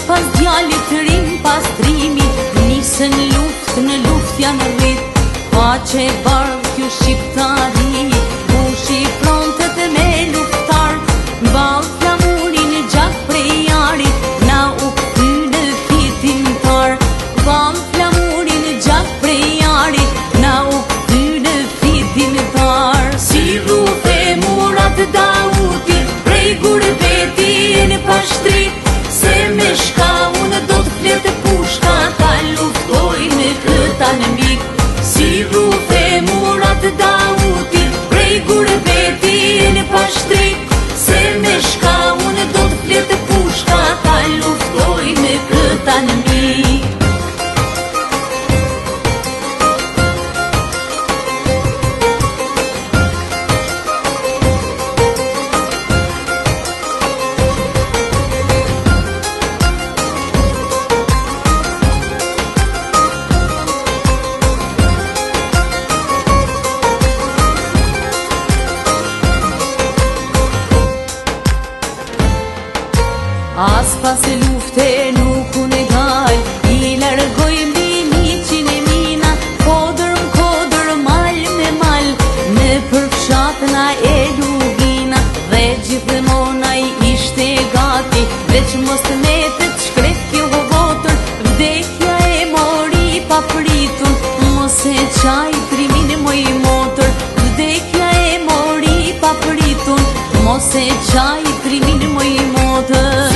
pas djalit të rim pas trimi, nisën në luft janë rrit, pace e bardh kjo shqiptari, bushi frontet me luftar, ball flamurin gjak prej jarit, na u kthy në fitin tar, ball flamurin gjak prej jarit, na u kthy në fitin tar. Si rrugë murat Dauti, prej gurbetin pashtrit, se me shka unë do të fletë pushka, ta luftoj me këta në mik. Si rrugë murat Dauti, prej gurbetin pashtrit, se me shka unë do të fletë pushka, ta luftoj me këta në mik. As pas e lufte nuk unë e dal, i largoj mbi 100 mina, kodër mal me mal, në përfshatna e Lugina, dhe gjithmona i ishte gati, veç mos të metet shkret kjo votër, vdekja e mori pa pritun, mos e qaj trimin moj motër, vdekja e mori pa pritun, mos e qaj trimin moj motër.